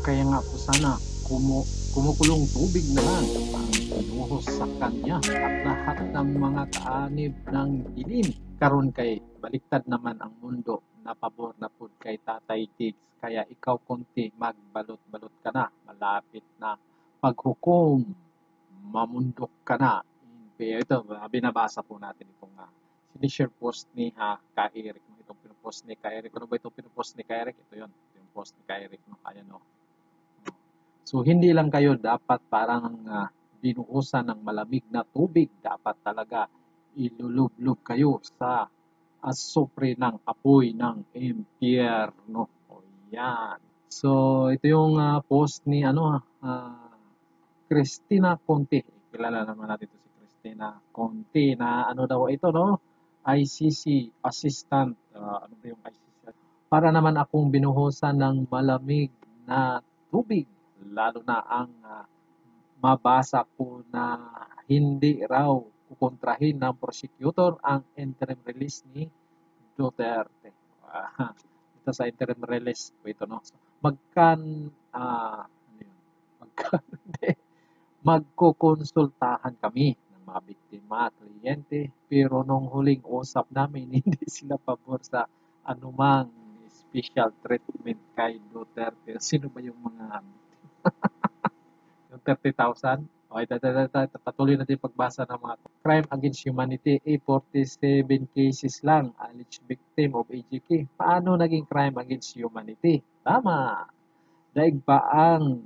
Kaya nga po sana kumukulong tubig na lang ang binuhos sa kanya at lahat ng mga kaanib ng dilim. Karon kay baliktad naman ang mundo na pabor na pud kay Tatay Tigs. Kaya ikaw konti magbalot-balot ka na. Malapit na paghukom. Mamundok ka na. Ito, binabasa po natin itong sinishare post ni Ka Eric. Itong pinupost ni Ka Eric. Ano ba itong pinupost ni Ka Eric? Ito yun. Ito yung post ni Ka Eric. No? Ayan o. So, hindi lang kayo dapat parang binuusan ng malamig na tubig. Dapat talaga ilulublob kayo sa asupre ng apoy ng impyerno. O yan. So, ito yung post ni Cristina Conte. Kilala naman natin ito si Cristina Conte na ano daw ito, no? ICC Assistant. Ano ba yung ICC? Para naman akong binuhusan ng malamig na tubig. Lalo na ang mabasa ko na hindi raw kukontrahin ng prosecutor ang interim release ni Duterte. Ito sa interim release po ito, no? So, magkukonsultahan kami ng mga biktima at kliyente, pero nung huling usap namin, hindi sila pabor sa anumang special treatment kay Duterte. Sino ba yung mga yung 30,000? Okay, patuloy natin pagbasa ng mga crime against humanity. 47 cases lang, alleged victim of AGK. Paano naging crime against humanity? Tama. Daig pa ang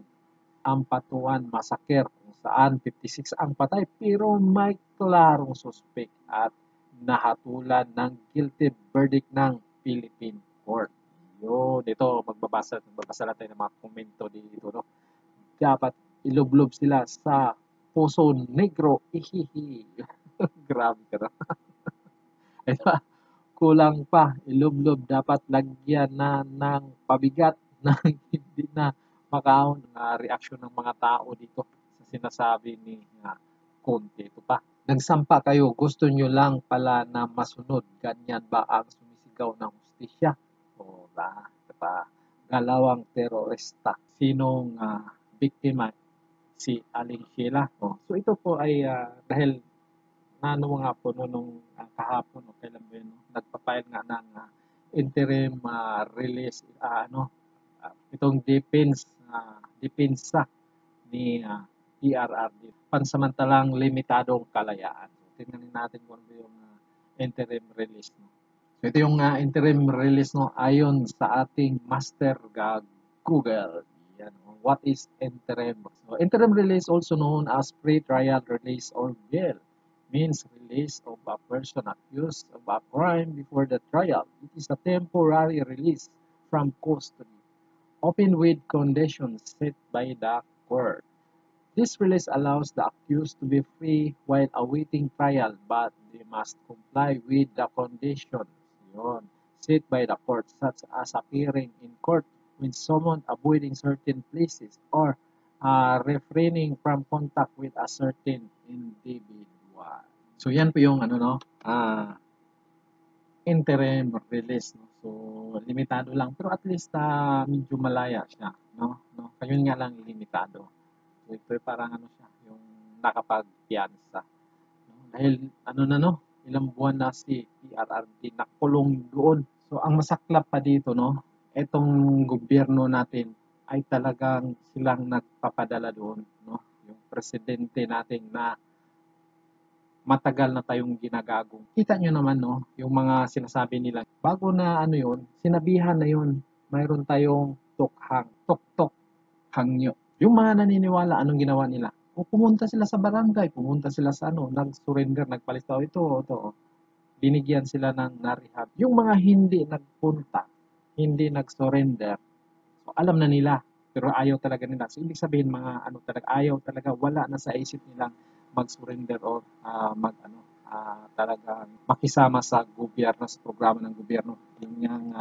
Ampatuan Massacre kung saan 56 ang patay pero may klarong suspect at nahatulan ng guilty verdict ng Philippine Court. Yun, ito magbabasa lang tayo ng mga komento dito, no? Dapat ilublob sila sa Poso Negro. Ihihi. Grabe ka na. Ito, kulang pa. Ilublob dapat lagyan na ng pabigat na hindi na makaon na reaksyon ng mga tao dito sa sinasabi ni Conte. Ito pa. Nagsampa kayo. Gusto nyo lang pala na masunod. Ganyan ba ang sumisigaw ng hustisya? O ba? Ito pa. Galawang terorista. Sinong biktima? Si Aling Sheila. So ito po ay dahil nano nga po nung kahapon o kailan ba yun, nagpapile nga ng interim release itong depensa ni PRRD, pansamantalang limitadong kalayaan. So, tingnan natin kung ano yung interim release. No? So, ito yung interim release, no, ayon sa ating master Google. Yan, no? What is interim? So, interim release, also known as pre-trial release or bail, means release of a person accused of a crime before the trial. It is a temporary release from custody, open with conditions set by the court. This release allows the accused to be free while awaiting trial, but they must comply with the conditions set by the court, such as appearing in court when summoned, avoiding certain places, or refraining from contact with a certain individual. So yan po yung interim release, no? So limitado lang pero at least medyo malaya siya, no? Kayun nga lang limitado. So ito parang siya, yung nakapagpiyansa, no? Dahil ilang buwan na si PRRD nakulong doon. So ang masaklap pa dito, no, etong gobyerno natin ay talagang silang nagpapadala doon, no? Yung presidente natin na matagal na tayong ginagagong. Kita nyo naman, no, yung mga sinasabi nila. Bago na yun, sinabihan na yun. Mayroon tayong tok-tok hangyo. Yung mga naniniwala, anong ginawa nila? O pumunta sila sa barangay, pumunta sila sa nag-surrender, nagpalistaw ito. Binigyan sila ng narehab. Yung mga hindi nagpunta, hindi nag-surrender, so alam na nila, pero ayaw talaga nila. So ibig sabihin mga ayaw talaga, wala na sa isip nilang mag-surrender or talagang makisama sa gobyerno, sa programa ng gobyerno, yung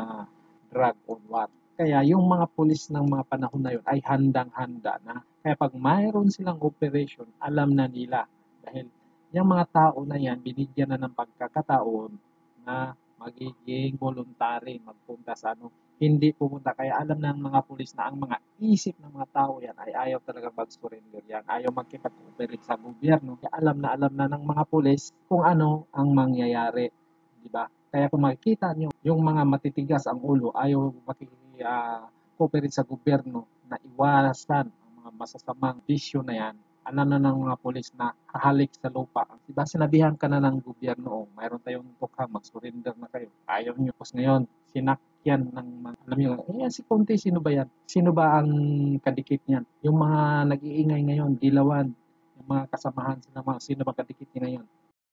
drug on what. Kaya yung mga pulis ng mga panahon na yun ay handang-handa na. Kaya pag mayroon silang operation, alam na nila. Dahil yung mga tao na yan, binigyan na ng pagkakataon na magiging voluntary, magpunta sa hindi pupunta. Kaya alam ng mga pulis na ang mga isip ng mga tao yan ay ayaw talaga mag-surrender yan. Ayaw magkipag-cooperate sa gobyerno. Kaya alam na ng mga pulis kung ano ang mangyayari. Di ba? Kaya kung makikita nyo, yung mga matitigas ang ulo, ayaw makikipag-cooperate sa gobyerno na iwasan ang mga masasamang bisyo na yan, alam na ng mga pulis na hahalik sa lupa. Diba sinabihan ka na ng gobyerno, oh, mayroon tayong tukhang, mag-surrender na kayo. Ayaw nyo. Tapos ngayon, sinakyan ng mga, alam nyo, si Conte, sino ba yan? Sino ba ang kadikit niyan? Yung mga nag-iingay ngayon, Dilawan, yung mga kasamahan sila, mga, sino ba kadikit niya ngayon?